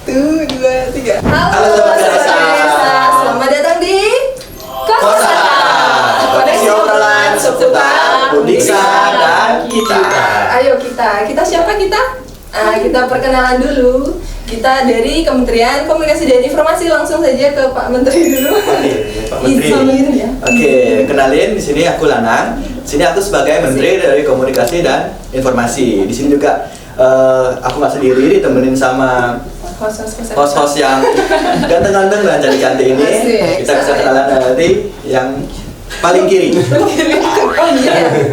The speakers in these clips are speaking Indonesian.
1, 2, 3. Halo Sobat Ganesa. Selamat datang di Kosakata, koneksi obrolan seputar Undiksa dan kita. Ayo kita siapa kita? Kita perkenalan dulu. Kita dari Kementerian Komunikasi dan Informasi. Langsung saja ke Pak Menteri dulu. Pak Menteri. Oke, kenalin, di sini aku Lanang. Di sini aku sebagai Menteri dari Komunikasi dan Informasi. Di sini juga aku nggak sendiri, ditemenin sama host yang ganteng-ganteng dan cantik-cantik ini. Kita bisa kenalan dari yang paling kiri.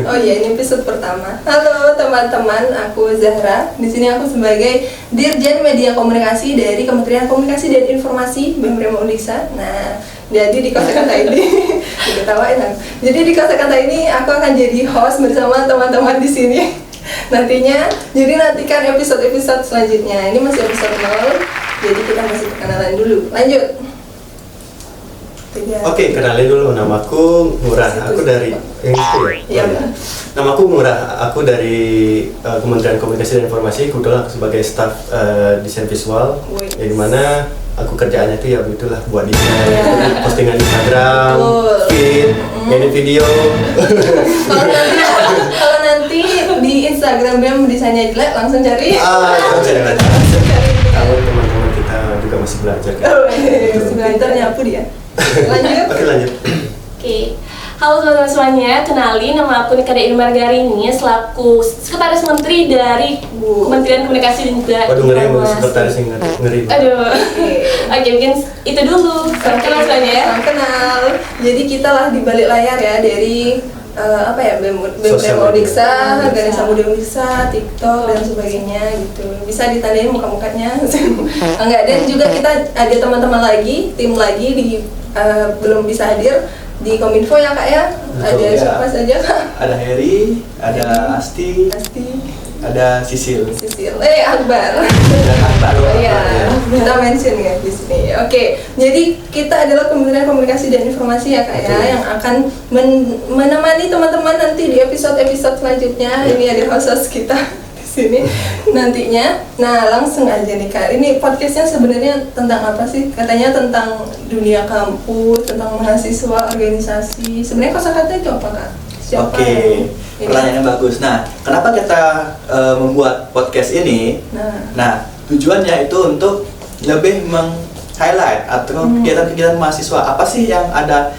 Oh iya, ini episode pertama. Halo teman-teman, aku Zahra. Di sini aku sebagai Dirjen Media Komunikasi dari Kementerian Komunikasi dan Informasi BEM Undiksa. Nah, jadi di Kosakata ini diketawain aku. Jadi di Kosakata ini aku akan jadi host bersama teman-teman di sini. Nantinya, jadi nantikan episode-episode selanjutnya. Ini masih episode 0, jadi kita masih perkenalan dulu. Lanjut. Oke, kenalin dulu, namaku Murah. Aku dari Namaku Murah. Aku dari Kementerian Komunikasi dan Informasi. Kebetulan aku sebagai staf desain visual. Yang dimana aku kerjaannya itu ya begitulah, buat desain, postingan Instagram, feed, edit video. Kalau nanti di Instagram BEM desainnya jelek, langsung cari. Kalau teman-teman kita juga masih belajar. Pintar nyapu dia. Lanjut. Oke, lanjut. Oke. Halo teman-teman semuanya, kenalin nama aku Nikada Irma Margarini selaku Sekretaris Menteri dari Kementerian Komunikasi dan juga Waduh, ngeri sama sekretaris yang ngeri. Aduh. Oke, mungkin itu dulu. Salam kenal semuanya ya. Salam kenal. Jadi kita lah di balik layar ya dari BEM Undiksa, Ganesa Muda Undiksa, TikTok dan sebagainya gitu. Bisa ditandain muka-mukanya. Enggak, dan juga kita ada teman-teman lagi, tim lagi di belum bisa hadir di Kominfo ya Kak ya. Ada siapa saja Kak? Ada Heri, ada Asti, ada Sisil. Akbar. Akbar. Iya, kita mention ya di sini. Oke, jadi kita adalah Kementerian Komunikasi dan Informasi ya Kak ya, yang akan menemani teman-teman nanti di episode-episode selanjutnya. Ini ada host kita di sini nantinya. Nah, langsung aja nih Kak. Ini podcastnya sebenarnya tentang apa sih? Katanya tentang dunia kampus, tentang mahasiswa, organisasi. Sebenarnya kosakata itu apa Kak? Siapa Oke, pertanyaannya bagus. Nah, kenapa kita membuat podcast ini? Nah, tujuannya itu untuk lebih meng-highlight atau kegiatan-kegiatan mahasiswa. Apa sih yang ada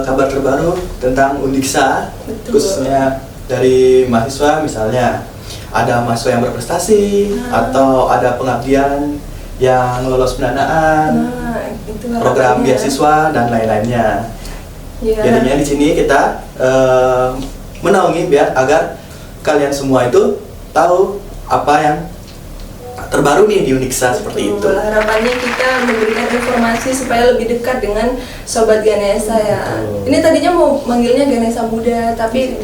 kabar terbaru tentang Undiksa, khususnya dari mahasiswa, misalnya ada mahasiswa yang berprestasi atau ada pengabdian yang lolos pendanaan, program beasiswa dan lain-lainnya. Jadinya di sini kita menaungi biar agar kalian semua itu tahu apa yang terbaru nih di Undiksa seperti itu. Harapannya kita memberikan informasi supaya lebih dekat dengan Sobat Ganesa ya. Ini tadinya mau manggilnya Ganesa Muda, tapi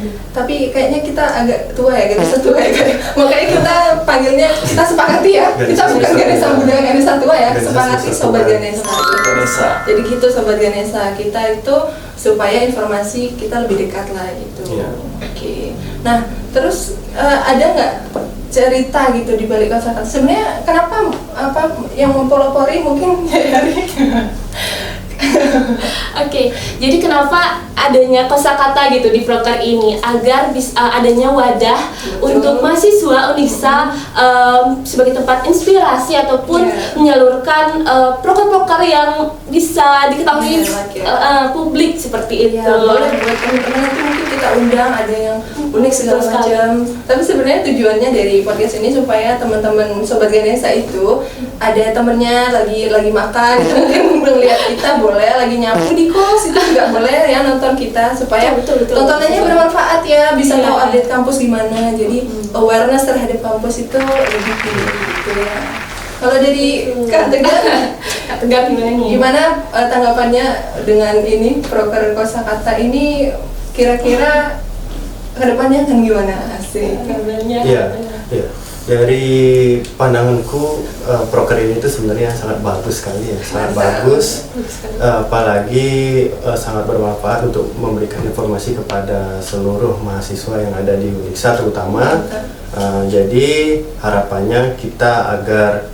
kayaknya kita agak tua ya, Ganesa tua ya. Makanya kita panggilnya, kita sepakati ya. Kita bukan Ganesa Muda, Ganesa tua ya. Sepakati Sobat Ganesa. Jadi gitu Sobat Ganesa, kita itu supaya informasi kita lebih dekat lah gitu. Oke. Nah, terus ada nggak cerita gitu di balik kosakata? Sebenarnya kenapa yang mempelopori mungkin dari Oke, jadi kenapa adanya kosakata gitu di proker ini agar bisa adanya wadah untuk mahasiswa Undiksa sebagai tempat inspirasi ataupun menyalurkan proker-proker yang bisa diketahui publik seperti itu. Boleh buat teman-teman nanti mungkin kita undang, ada yang unik segala macam. Tapi sebenarnya tujuannya dari podcast ini supaya teman-teman Sobat Ganesa itu ada temennya lagi makan itu mungkin melihat kita, boleh lagi nyapu di kos itu juga boleh ya nonton kita supaya tontonannya bermanfaat ya, bisa tahu update kampus gimana. Jadi awareness terhadap kampus itu lebih tinggi gitu ya. Kalau dari Kak Tegar gimana tanggapannya dengan ini proker kosakata ini, kira-kira kedepannya kan gimana? Asik. Iya. Dari pandanganku proker ini itu sebenarnya sangat bagus sekali ya, sangat bagus, apalagi sangat bermanfaat untuk memberikan informasi kepada seluruh mahasiswa yang ada di Undiksa terutama. Jadi harapannya kita agar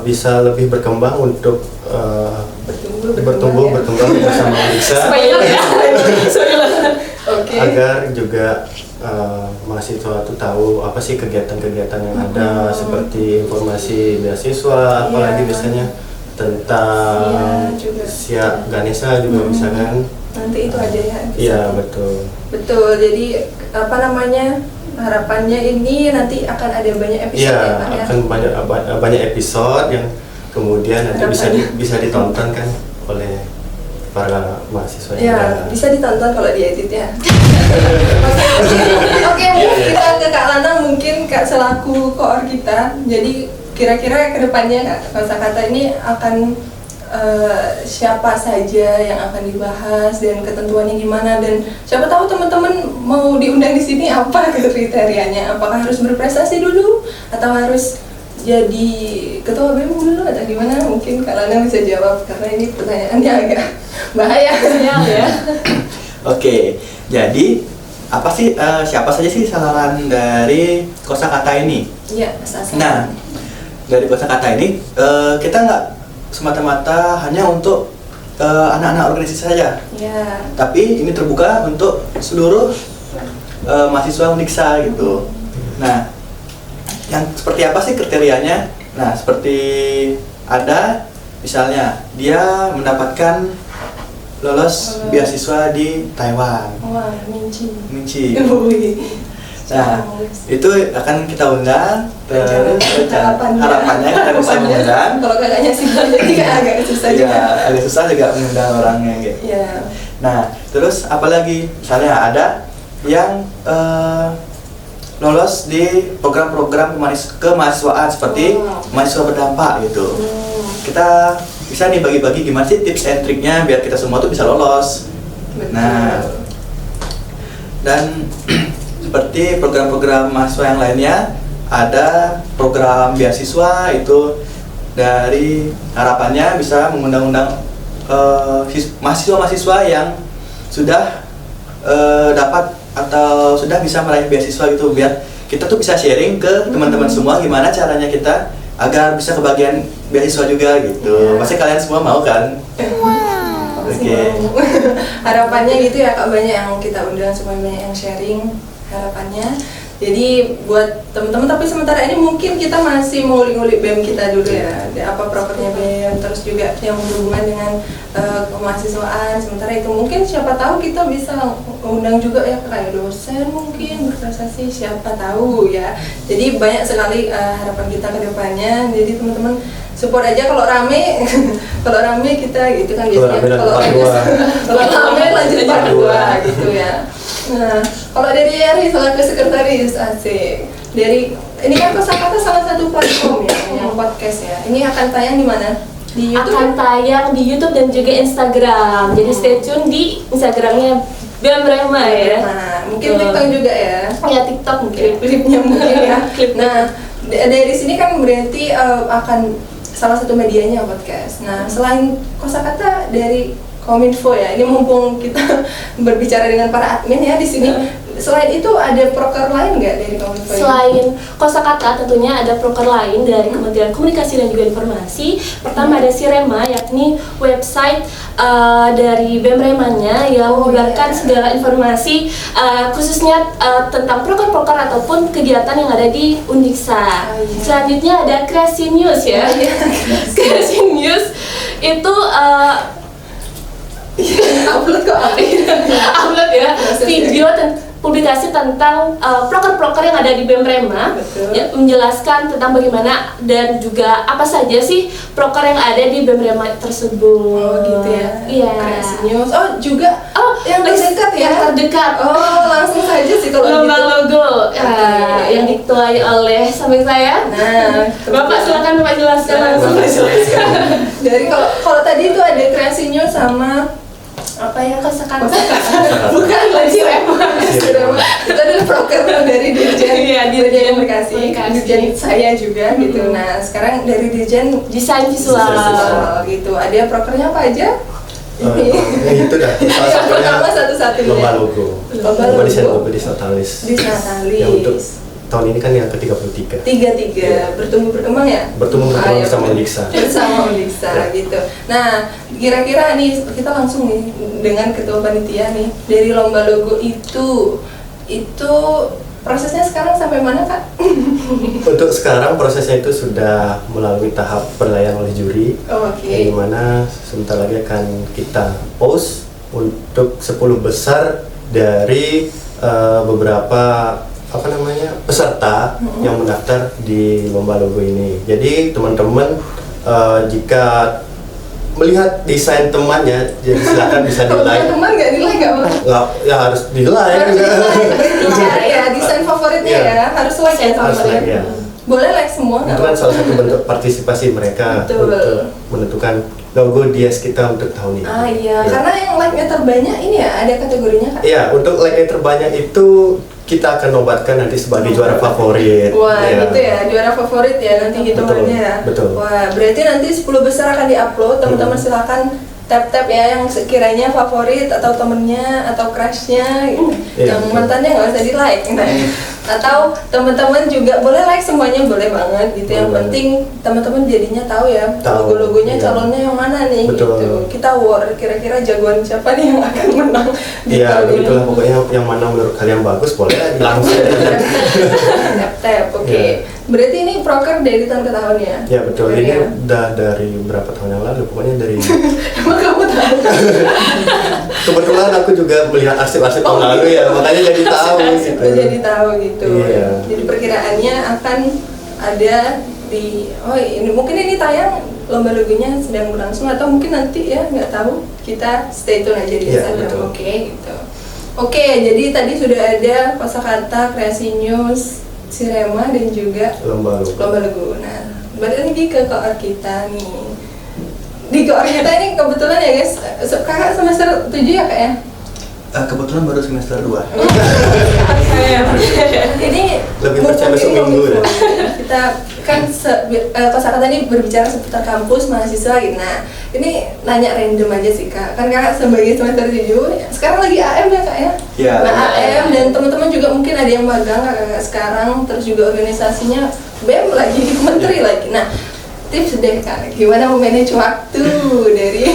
bisa lebih berkembang untuk bertumbuh bersama Uniksa. Agar juga mahasiswa itu tahu apa sih kegiatan-kegiatan yang ada, seperti informasi beasiswa, apalagi biasanya tentang Siak Ganesha juga misalkan. Nanti itu aja ya. Iya, betul. Betul. Jadi harapannya ini nanti akan ada banyak episode ya, ya. Akan banyak episode yang kemudian nanti bisa ditonton kan oleh para mahasiswa. Ya, bisa ditonton kalau diedit ya. Oke, kita ke Kak Lana, mungkin Kak selaku koor kita. Jadi kira-kira kedepannya Kak kosakata ini akan siapa saja yang akan dibahas dan ketentuannya gimana, dan siapa tahu teman-teman mau diundang di sini apa kriterianya, apakah harus berprestasi dulu atau harus jadi ketua BEM dulu atau gimana? Mungkin Kak Lana bisa jawab karena ini pertanyaannya agak bahaya ya. Oke, jadi apa sih siapa saja sih sasaran dari kosakata ini? Iya, sasaran. Nah, dari kosakata ini kita nggak semata-mata hanya untuk anak-anak organisasi saja, tapi ini terbuka untuk seluruh mahasiswa Uniksa gitu. Nah, yang seperti apa sih kriterianya? Nah, seperti ada misalnya dia mendapatkan lolos beasiswa di Taiwan. Wah, Minci. Nah, itu akan kita undang. Harapannya kita bisa mengundang. Kalau kakaknya sih jadi kan agak susah juga. Iya, agak susah juga mengundang orangnya gitu. Iya. Nah, terus apalagi misalnya ada yang lolos di program-program kemahasiswaan seperti mahasiswa berdampak gitu. Kita bisa nih bagi-bagi gimana sih tips and triknya biar kita semua tuh bisa lolos. Betul. Nah, dan seperti program-program mahasiswa yang lainnya, ada program beasiswa itu dari harapannya bisa mengundang-undang mahasiswa-mahasiswa yang sudah dapat atau sudah bisa meraih beasiswa gitu, biar kita tuh bisa sharing ke teman-teman semua gimana caranya kita agar bisa kebagian beasiswa juga gitu. Pasti kalian semua mau kan? Oke. Harapannya gitu ya Kak, banyak yang kita undang supaya banyak yang sharing harapannya. Jadi buat teman-teman, tapi sementara ini mungkin kita masih ngulik-ngulik BEM kita dulu ya, apa propernya BEM, terus juga yang berhubungan dengan kemahasiswaan. Sementara itu mungkin siapa tahu kita bisa undang juga ya kayak dosen mungkin berprestasi, siapa tahu ya. Jadi banyak sekali harapan kita ke depannya. Jadi teman-teman support aja, kalau rame kalau rame kita gitu kan biasanya, kalau rame lanjut part 2 gitu ya. Nah, kalau dari Yari selaku sekretaris asik, dari ini kan kosakata salah satu platform ya yang podcast ya. Ini akan tayang di mana? Di YouTube? Akan tayang di YouTube dan juga Instagram. Jadi stay tune di Instagramnya BEM Rema ya. Nah, mungkin TikTok juga ya. Ya, TikTok mungkin. Klip-klipnya mungkin ya. Nah, dari sini kan berarti akan salah satu medianya podcast. Nah, selain kosakata dari Kominfo ya, ini mumpung kita berbicara dengan para admin ya di sini. Selain itu ada proker lain nggak dari Kominfo? Selain kosakata tentunya ada proker lain dari Kementerian Komunikasi dan juga Informasi. Pertama ada Sirema, yakni website dari BEM Remanya yang menyebarkan segala informasi khususnya tentang proker-proker ataupun kegiatan yang ada di Uniksa. Selanjutnya ada Kreasi News ya. Kreasi News itu upload upload ya video publikasi tentang proker-proker yang ada di BEM Rema, ya, menjelaskan tentang bagaimana dan juga apa saja sih proker yang ada di BEM Rema tersebut. Oh gitu ya. Iya. Kreasi News. Oh juga. Yang terdekat ya. Yang terdekat. Oh langsung saja sih kalau lomba logo yang diketuai oleh samping saya. Nah, Bapak silakan Bapak jelaskan langsung. Dari kalau tadi itu ada Kreasi News sama apa ya, kosakata bukan lagi Rema. Itu adalah proker dari Dirjen Komunikasi, Dirjen saya juga gitu. Nah sekarang dari Dirjen Desain Visual gitu. Ada prokernya apa aja? Itu dah. Yang pertama satu-satunya lomba logo. Lomba desain logo di Natalis. Di Natalis. Yang untuk tahun ini kan yang ke-33. 33, bertumbuh berkembang ya? Bertumbuh berkembang bersama Uniksa. Bersama Uniksa gitu. Nah, kira-kira nih kita langsung nih dengan ketua panitia nih dari lomba logo itu prosesnya sekarang sampai mana, Kak? Untuk sekarang prosesnya itu sudah melalui tahap penilaian oleh juri. Yang mana sebentar lagi akan kita post untuk 10 besar dari beberapa peserta yang mendaftar di lomba logo ini. Jadi teman-teman jika melihat desain temannya, jadi silakan bisa di-like. Teman nggak di-like nggak apa? Nggak, ya harus di-like. Ya, desain favoritnya ya harus like ya favorit. Ya. Boleh like semua nggak? Itu kan salah satu bentuk partisipasi mereka untuk menentukan logo Dias kita untuk tahun ini. Iya, karena yang like-nya terbanyak ini ya ada kategorinya, Kak? Iya, untuk like-nya terbanyak itu kita akan nobatkan nanti sebagai juara favorit. Wah, gitu ya, juara favorit ya nanti gitu ya. Betul. Wah, berarti nanti 10 besar akan diupload, teman-teman silakan tap-tap ya yang sekiranya favorit atau temennya atau crushnya gitu. Yang mantannya nggak usah di-like. Atau teman-teman juga boleh like semuanya, boleh banget gitu. Yang penting teman-teman jadinya tahu ya logo-logonya calonnya yang mana nih. Betul. Gitu. Kita war kira-kira jagoan siapa nih yang akan menang. Iya, begitulah pokoknya yang mana menurut kalian bagus boleh langsung. Tap-tap, oke. Berarti ini proker dari tahun ke tahun ya? Ya betul, ini udah dari berapa tahun yang lalu, pokoknya dari Emang kamu tahu? kebetulan aku juga melihat arsip-arsip tahun lalu ya, makanya jadi tahu gitu. Jadi tahu gitu. Iya. Jadi perkiraannya akan ada di ini mungkin ini tayang lomba logonya sedang berlangsung atau mungkin nanti ya nggak tahu, kita stay tune aja di Instagram. Oke, gitu. Oke, jadi tadi sudah ada kosakata, kreasi news, Sirema dan juga lomba logo. Nah, balik lagi ke koor kita nih. Di koor kita ini kebetulan ya guys, kakak semester 7 ya kak ya? Kebetulan baru semester 2. Ini lebih percaya besok minggu ya. Kita kan kosakata ini berbicara seputar kampus mahasiswa gitu. Nah, ini nanya random aja sih kak. Kan kakak sebagai semester 7, sekarang lagi AM ya kak ya? Iya. Nah, AM dan teman-teman juga mungkin ada yang magang kakak sekarang, terus juga organisasinya BEM lagi, menteri lagi. Nah, tips deh kak, gimana memanage waktu dari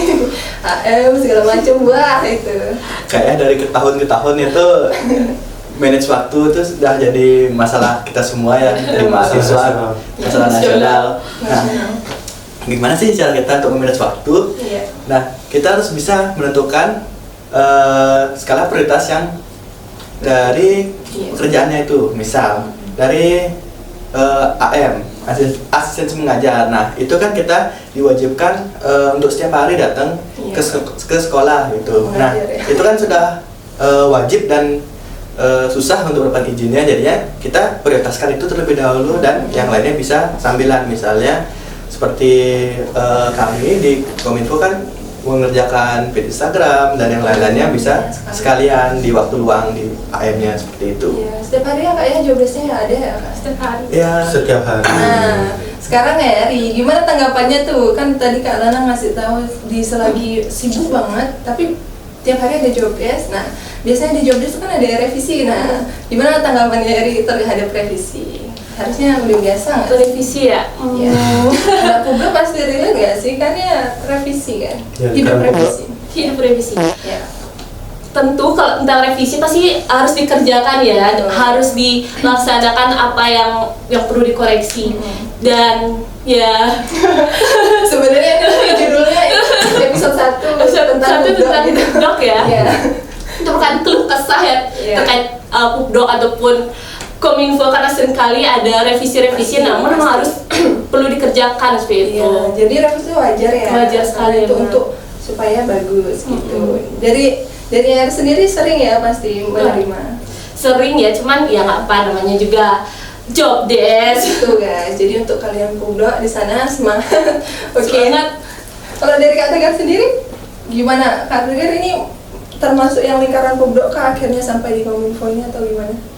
AM segala macam, wah itu. Kayaknya dari tahun ke tahun itu manage waktu itu sudah jadi masalah kita semua ya, di mahasiswa, masalah nasional. Nah, gimana sih cara kita untuk memanage waktu? Nah, kita harus bisa menentukan skala prioritas yang dari pekerjaannya itu. Misal dari AM, asisten mengajar. Nah, itu kan kita diwajibkan untuk setiap hari datang ke sekolah gitu. Nah, itu kan sudah wajib dan susah untuk mendapat izinnya, jadinya kita prioritaskan itu terlebih dahulu dan yang lainnya bisa sambilan. Misalnya seperti kami di Kominfo kan mengerjakan feed Instagram dan yang lain-lainnya bisa sekalian di waktu luang di AM-nya seperti itu. Iya, setiap hari ya kak ya jobless-nya ya ada ya kak? Setiap hari? Ya, setiap hari. Nah, sekarang ya Ri, gimana tanggapannya tuh? Kan tadi Kak Lana ngasih tahu di selagi sibuk banget, tapi tiap hari ada jobless. Nah, biasanya di jobless itu kan ada revisi. Nah, gimana tanggapannya Ri terhadap revisi? Harusnya udah biasa nggak? Revisi ya? Ya. Nah, publik pasti relate nggak sih? Kan ya revisi kan? Ya, Hidup revisi. Hidup revisi. Ya. Tentu kalau tentang revisi pasti harus dikerjakan ya, harus dilaksanakan apa yang perlu dikoreksi. Dan ya sebenarnya judulnya episode 1 tentang pupdok ya. Itu bukan keluh kesah ya terkait pupdok ataupun Kominfo, karena seringkali ada revisi-revisi, namun memang harus perlu dikerjakan seperti itu. Jadi revisi wajar ya. Wajar sekali itu untuk supaya bagus gitu. Dari Ari sendiri sering ya pasti menerima. Sering ya, cuman ya nggak apa, namanya juga job desk. Itu guys. Jadi untuk kalian pupdok di sana semangat. Oke. Semangat. Kalau dari Kak Tegar sendiri gimana? Kak Tegar ini termasuk yang lingkaran pupdok kah akhirnya sampai di Kominfo ini atau gimana?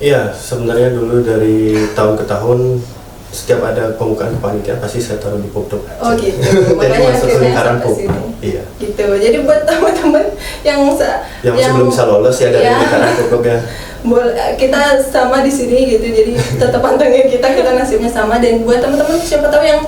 Iya, sebenarnya dulu dari tahun ke tahun setiap ada pembukaan kepanitiaan pasti saya taruh di pupdok. Oh gitu. Jadi masuk lingkaran pupdok. Iya. Gitu. Jadi buat teman-teman yang masih belum bisa lolos ya dari lingkaran cukup ya. Kita sama di sini gitu, jadi tetap pantengin kita nasibnya sama. Dan buat teman-teman siapa tahu yang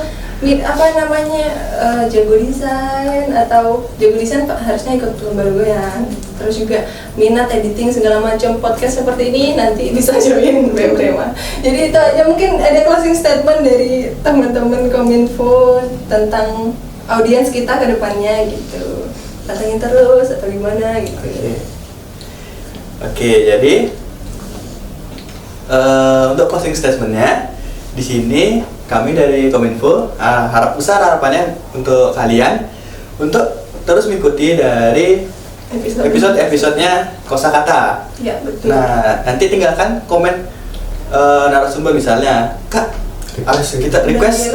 jago desain atau jago desain harusnya ikut lomba ya. Terus juga minat editing segala macam podcast seperti ini nanti bisa join BEM Rema. Jadi itu aja, mungkin ada closing statement dari teman-teman Kominfo tentang audiens kita ke depannya gitu. Pantengin terus atau gimana gitu. Oke, jadi untuk closing statementnya di sini kami dari Kominfo harapannya untuk kalian untuk terus mengikuti dari episode-episodenya kosakata. Ya, betul. Nah, nanti tinggalkan komen narasumber misalnya, Kak, kita request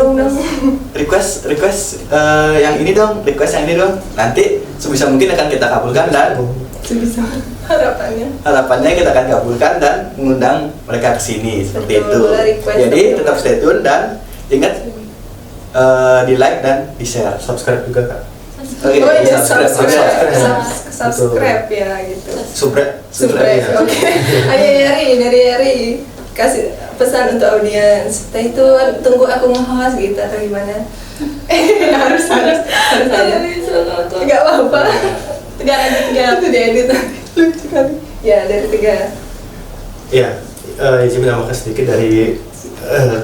yang ini dong, nanti sebisa mungkin akan kita kabulkan dan sebisa harapannya kita akan kabulkan dan mengundang mereka ke sini seperti itu. Jadi tetap stay tune dan ingat di like dan di share, subscribe juga Kak. Oke, subscribe ya gitu. Subscribe. Oke. Ayo Yari kasih pesan untuk audiens. Stay tune, tunggu aku nge-host gitu atau gimana? harus aja. Enggak apa-apa. Tiga itu diedit lucu kali. Ya, dari 3. Iya, izin menambahkan sedikit dari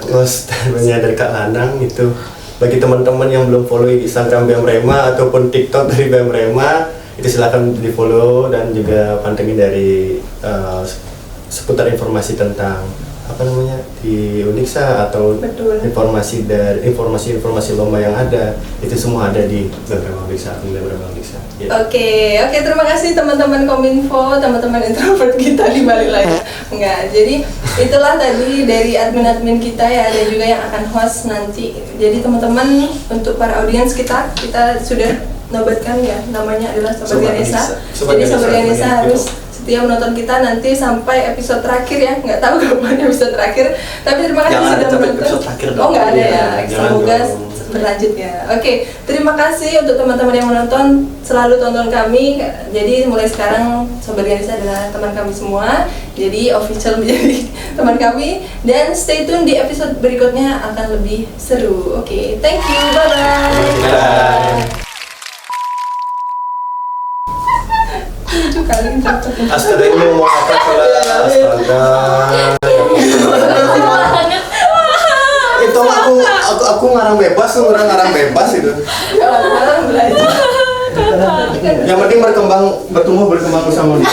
close statementnya dari Kak Lanang itu. Bagi teman-teman yang belum follow Instagram BEM Rema ataupun TikTok dari BEM Rema, itu silakan di follow dan juga pantengin dari seputar informasi tentang di Uniksa atau informasi lomba yang ada, itu semua ada di BEM Rema Uniksa. Yeah. Oke, terima kasih teman-teman Kominfo, teman-teman introvert kita di balik layar. Enggak, jadi itulah tadi dari admin kita ya, dan juga yang akan host nanti. Jadi teman-teman, untuk para audiens kita sudah nobatkan ya, namanya adalah Sobat Ganesha. Jadi Sobat Ganesha harus setia menonton kita nanti sampai episode terakhir ya. Nggak tahu kapan episode terakhir, tapi terima kasih sudah menonton. Nggak ada ya, semoga berlanjut ya. Oke, terima kasih untuk teman-teman yang menonton, selalu tonton kami. Jadi mulai sekarang Sobat Ganesha adalah teman kami semua, jadi official menjadi teman kami, dan stay tune di episode berikutnya akan lebih seru. Oke, thank you, bye-bye. Astaga, ini mau apa kelas? Astaga. Itu aku ngarang bebas itu. Yang penting bertumbuh bersama dia.